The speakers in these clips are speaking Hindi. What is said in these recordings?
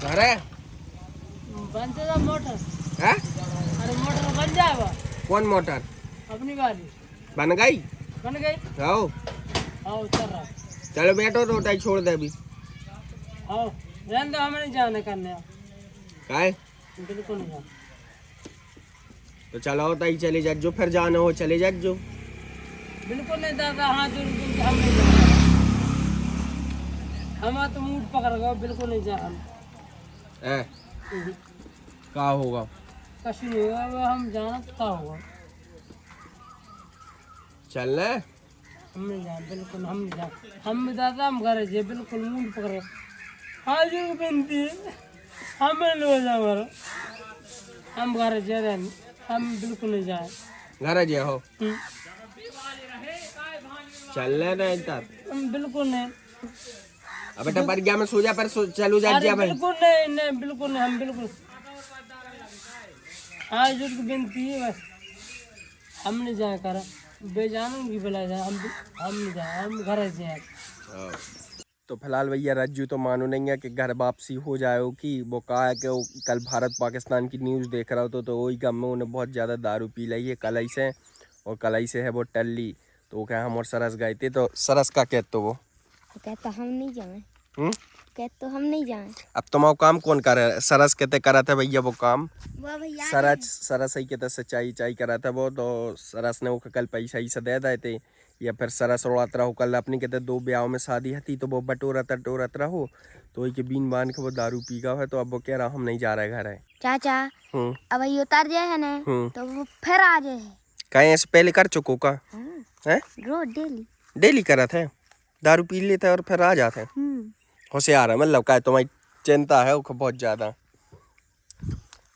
अरे बन जाएगा मोटर। है? अरे मोटर बन जाएगा। कौन मोटर? अपनी वाली बन गई? बन गई। आओ आओ चल रहा। चलो बैठो, रोटाई छोड़ दे अभी। आओ रहने दो, हमें नहीं जाने करने। काय? बिल्कुल नहीं जाना। तो चलो ताई चले जा, जो फिर जाना हो चले जा जो। बिल्कुल नहीं दादा, हाथ जोड़ के हम नहीं जाना। हम तो मूड पकड़ गए, बिल्कुल नहीं जाना। है का होगा? कहीं नहीं होगा, वो हम जाना तो क्या होगा। चल रहे हम नहीं जाना, बिल्कुल हम नहीं जाना। हम दादा हम घर जे बिल्कुल मूड पकड़ गए। हाँ जी बिनती है, हमें लो जा मारो। हम घर जे रहे, हम बिल्कुल नहीं जाए। घर जे हो चल रहे ना तब। हम बिल्कुल नहीं। अब बेटा पर गया मैं सो जा, पर चलू जा अरे भाई। बिल्कुल नहीं, नहीं बिल्कुल नहीं, हम बिल्कुल। हाँ जो बिनती है बस, हम नहीं जाए कर बेजान की बुला जाए। हम नहीं जाए, हम घर जाए। तो फिलहाल भैया रज्जू तो मानो नहीं है कि घर वापसी हो जाए कि वो कहा है कि वो कल भारत पाकिस्तान की न्यूज़ देख रहा हो तो वही गम में उन्हें बहुत ज़्यादा दारू पी ली है कलई से, और कलई से है वो टल्ली। तो वो क्या हम और सरस गए थे, तो सरस का कहते तो वो कहता हम नहीं जाए। कहते तो हम नहीं जाए। अब तुम्हारा काम कौन कर रहा है? सरस कहते करा था भैया वो काम। वो भैया सरस ही कहते सच्चाई चाई करा था वो। तो सरस ने वो कल पैसा ही से दे दिए थे, या फिर सरस उड़ात रहो कल अपनी कहते 2 ब्याह में शादी थी तो वो बटोरत रहो। तो वही के बीन बान के वो दारू पी गया है, तो अब वो कह रहा हम नहीं जा रहे घर है। चाचा अब ये उतार जाए है ना तो वो फिर आ जाए। कहीं ऐसे पहले कर चुको का है? रोज डेली करा था, दारू पी लेते और फिर आ जाते। होशियार है मतलब, का तुम्हारी चिंता है वो बहुत ज़्यादा।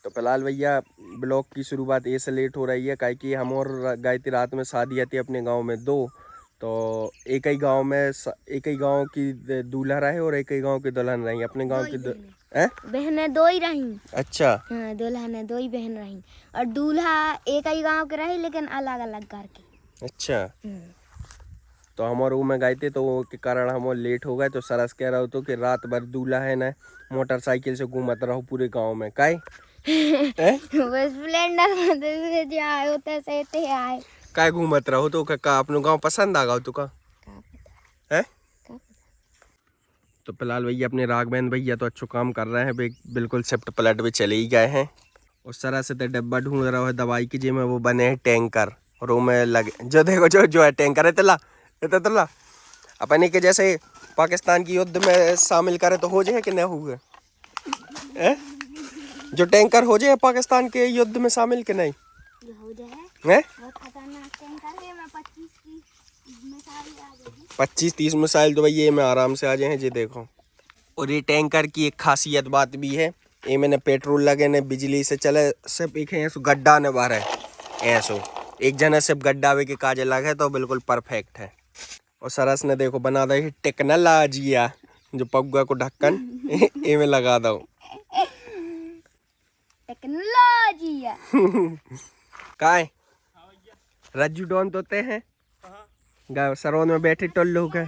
तो फिलहाल भैया ब्लॉग की शुरुआत ऐसे लेट हो रही है काहे कि हम और गए थे रात में, शादी आती अपने गांव में 2। तो एक ही गांव में एक ही गांव की दूल्हा रहे और एक ही गांव की दुल्हन रही। अपने गांव की बहनें 2 ही रही। अच्छा हाँ दुल्हन 2 ही बहन रही और दूल्हा एक ही गांव के रही लेकिन अलग अलग घर के। अच्छा। तो हम और वो में गए थे तो वो के कारण हम और लेट हो गए। तो सरस कह रहा हो तो कि रात भर दूल्हा है ना मोटरसाइकिल से घूमत रहो पूरे गांव में। काय वो स्प्लेंडर में जो आए होते से आए काय घूमत रहो तो का अपने गांव पसंद आ गया तो का है? तो फिलहाल भैया अपने राघवेंद्र भैया तो अच्छा काम कर रहे हैं, बिल्कुल शिफ्ट पलट भी चले ही गए हैं। और सरस से तो डब्बा ढूंढ रहा है दवाई की जिसमें वो बने हैं टैंकर, और वो में लगे जो देखो जो है टैंकर है तला अपने के जैसे पाकिस्तान की युद्ध में शामिल करे तो हो जाए कि नहीं हुए? जो टैंकर हो जाए पाकिस्तान के युद्ध में शामिल कि नहीं? हो जाए हैं? बहुत खतरनाक टैंकर है। मैं 25-30 मिसाइल आ जाएगी। 25-30 मिसाइल तो भाई ये में आराम से आ जाए जी देखो। और ये टैंकर की एक खासियत बात भी है, ये मैंने पेट्रोल लगे ने बिजली से चले, सिर्फ एक ऐसो गड्ढा ने बाहर है ऐसो एक जना सिर्फ गड्ढा वे के काज अलग है तो बिल्कुल परफेक्ट है। और सरस ने देखो बना दा टेक्नोलॉजिया जो पगुआ को ढक्कन ए में लगा दो टेक्नोलॉजी काय रज्जू डॉन तोते हैं सरोन में बैठे टोल्लू के।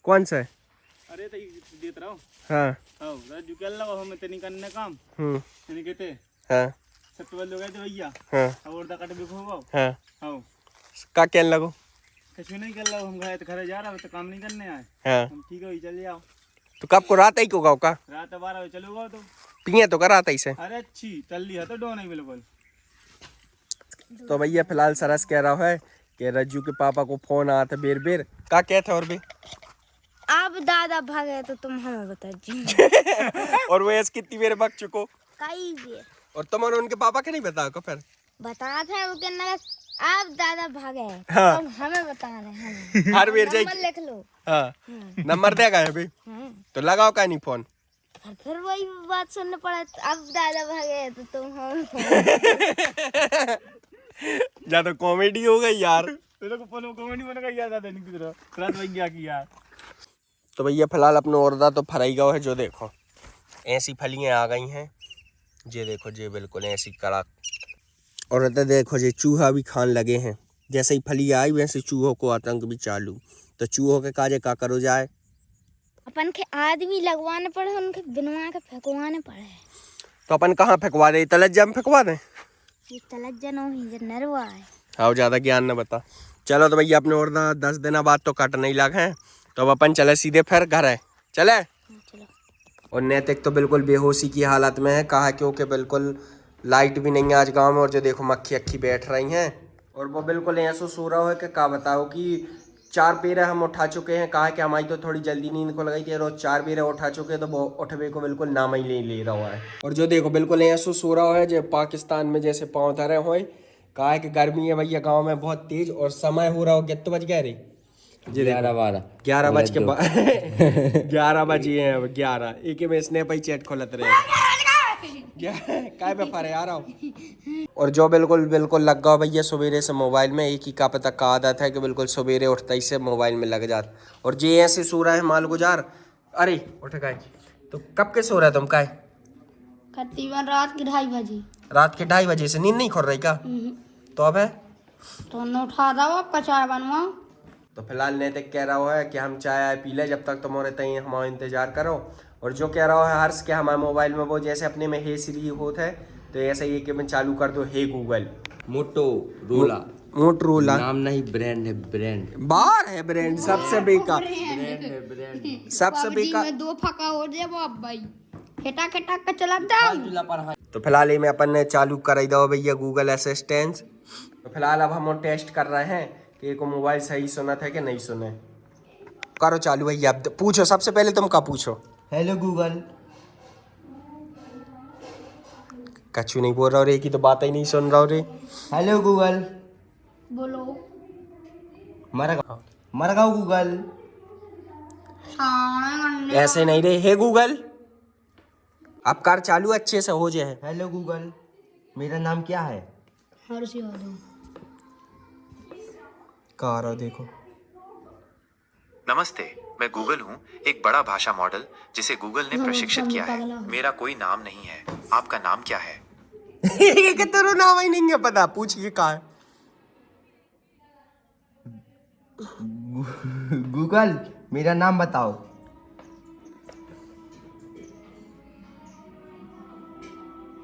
कौन सा? अरे तो देत रहो। हाँ राजू क्या लगा हम इतनी करने काम इतनी कहते हाँ सब तो लोग थे भैया। हाँ और दा कट भी हो हाँ हां का क्या लगो? कुछ नहीं कर लो, हम घर जा रहा तो काम नहीं करने आए। हाँ हम ठीक है चल जाओ। तो कब को रात ही को गाँव का रात 12 बजे चलोगा तो पिए तो करा था इसे। अरे अच्छी तल्ली है तो डो नहीं बिल्कुल। तो भैया फिलहाल सरस कह रहा है कि रज्जू के पापा को फोन आया था बेर बेर का क्या था और भी अब दादा भागे तो तुम हमें बता जी। और वो ऐसे कितनी बेर बक चुको कई भी और तुम्हारे उनके पापा के नहीं बता को फिर बता थे वो कहना अब दादा भागे हाँ। तुम हमें बता रहे हैं। हर बेर जाए नंबर लिख लो। हाँ नंबर देगा है भाई तो लगाओ का नहीं फोन। फिर वही बात सुनने पड़ा अब दादा भागे तो तुम हमें या तो कॉमेडी हो गई यार। तेरे को फोन कमेंट बना के याद आता नहीं किधर रात में क्या किया। तो भैया फिलहाल अपने औरदा तो फराई गया है जो देखो ऐसी फलियां आ गई हैं ये देखो ये बिल्कुल ऐसी कड़क। और देखो ये चूहा भी खान लगे हैं, जैसे ही फली आई वैसे चूहों को आतंक भी चालू। तो चूहों के काजे का करो जाए अपन के आदमी लगवाने पड़े, उनके बनवा के फेंकवाने पड़े। तो अपन कहाँ फेंकवा दे, तलज्जा में फेंकवा दे? ये तलज्जा नो ही जो नरवा है। हाँ ज्यादा ज्ञान न बता। चलो तो भैया अपने और 10 दिन बाद तो कट नहीं लग है, तो अब अपन चले सीधे फिर घर है चले। चलो। और नैतिक तो बिल्कुल बेहोशी की हालत में है, कहा क्योंकि बिल्कुल लाइट भी नहीं है आज गांव में, और जो देखो मक्खी अक्खी बैठ रही हैं, और वो बिल्कुल ऐसा सो रहा है कि क्या बताओ कि 4 बेरे हम उठा चुके हैं। कहा कि हमारी तो थोड़ी जल्दी नींद खुल गई थी, रोज 4 बेरे उठा चुके हैं, तो वो उठवे को बिल्कुल नाम ही नहीं ले रहा है। और जो देखो बिल्कुल ऐसा सो रहा है जो पाकिस्तान में जैसे पाँव धरे हुए। कहा है कि गर्मी है भैया गाँव में बहुत तेज, और समय हो रहा हो कितने बज गए रे? 11 बज के 11 बजे हैं अब, 11 एक में स्नैप ही चैट खोलत रहे काय पे फारे आ रहा हूँ। और जो बिल्कुल लग गया भैया सवेरे से मोबाइल में, एक ही का पता का आदत है कि बिल्कुल सवेरे उठता ही से मोबाइल में लग जाता। और जे ऐसे सो रहा है माल गुजार। अरे उठ गए तो कब के सो रहा है तुम? काय करीबन रात के 2:30 बजे। रात के 2:30 बजे से नींद नहीं खुल रही का? तो अब है तो न उठा दो, आपका चाय बनवाओ। तो फिलहाल नैतिक कह रहा है कि हम चाय आए पी ले, जब तक तुम्हारे तय हमारा इंतजार करो। और जो कह रहा है हर्ष के हमारे मोबाइल में वो जैसे अपने में हे सीरी होता है, तो ऐसा ही कि मैं चालू कर दो हे गूगल मोटरोला नाम नहीं, ब्रांड है, ब्रांड बाहर है ब्रांड, सबसे बेकार सबसे बेकार। में 2 फका हो जाए वो अब भाई खटाक का चलाता हूं। तो फिलहाल में अपन ने चालू कराई दो भैया गूगल असिस्टेंट। तो फिलहाल अब हम टेस्ट कर रहे हैं कि को मोबाइल सही सुना था कि नहीं सुने। करो चालू भैया, अब पूछो सबसे पहले तुम का पूछो। Hello Google. कछु नहीं बोल रहा रे, की तो बात ही नहीं सुन रहा रे। Hello Google. बोलो। मर गाओ गूगल। ऐसे नहीं रे, हे गूगल। अब कार चालू अच्छे से हो जाए। हेलो गूगल, मेरा नाम क्या है? हर्ष यादव। कार देखो। नमस्ते, मैं गूगल हूँ, एक बड़ा भाषा मॉडल जिसे गूगल ने प्रशिक्षित किया है। मेरा कोई नाम नहीं है, आपका नाम क्या है? कि तेरा नाम ही नहीं है पता, पूछिए कहा है। गूगल, मेरा नाम बताओ।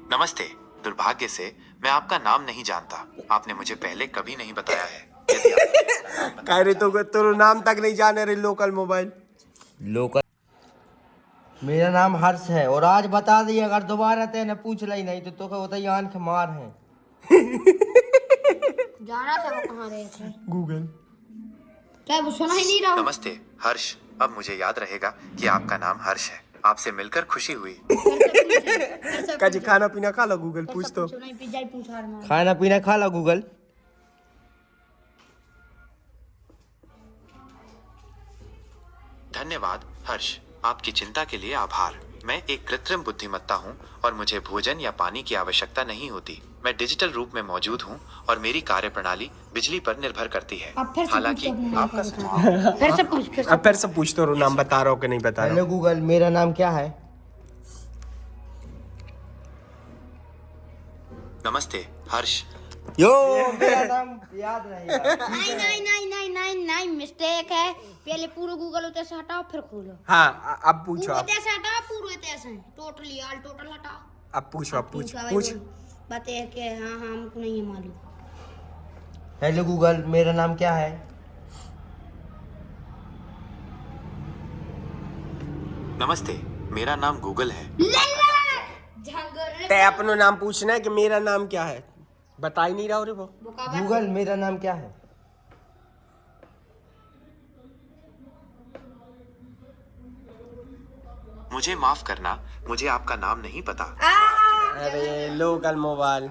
नमस्ते, दुर्भाग्य से मैं आपका नाम नहीं जानता। आपने मुझे पहले कभी नहीं बताया है। कह रहे तो तेरा नाम तक नहीं जाने रे लोकल मोबाइल। लोकल। मेरा नाम हर्ष है, और आज बता दी अगर दोबारा तेने पूछ ली नहीं तो होता ही आंख मार है। जाना था वो कहाँ रहे थे? गूगल। क्या वो सुना ही नहीं रहा? नमस्ते हर्ष, अब मुझे याद रहेगा कि आपका नाम हर्ष है। आपसे मिलकर खुशी हुई। कजी खाना पीना खा लो गूगल, पूछ तो। खाना पीना खा लो गूगल। धन्यवाद हर्ष, आपकी चिंता के लिए आभार। मैं एक कृत्रिम बुद्धिमत्ता हूँ और मुझे भोजन या पानी की आवश्यकता नहीं होती। मैं डिजिटल रूप में मौजूद हूँ और मेरी कार्यप्रणाली बिजली पर निर्भर करती है। हालांकि आपका अब फिर से पूछ तो नाम बता रहा हो कि नहीं बता रहा? हेलो गूगल, मेरा नाम क्या है? नमस्ते हर्ष। यो मेरा नाम याद रहेगा। नहीं मिस्टेक है। पहले पूरा गूगल होते से हटाओ फिर खोलो। हाँ अब पूछो। पूरे से हटाओ, पूरे से टोटली ऑल टोटल हटाओ। अब पूछो, अब पूछ। बात है कि हाँ हमको नहीं है मालूम। हेलो गूगल, मेरा नाम क्या है? नमस्ते, मेरा नाम गूगल है। ते अपनो नाम पूछना है कि मेरा नाम क्या है, बता ही नहीं रहा रे वो। गूगल, मेरा नाम क्या है? मुझे माफ करना, मुझे आपका नाम नहीं पता। अरे लोकल मोबाइल।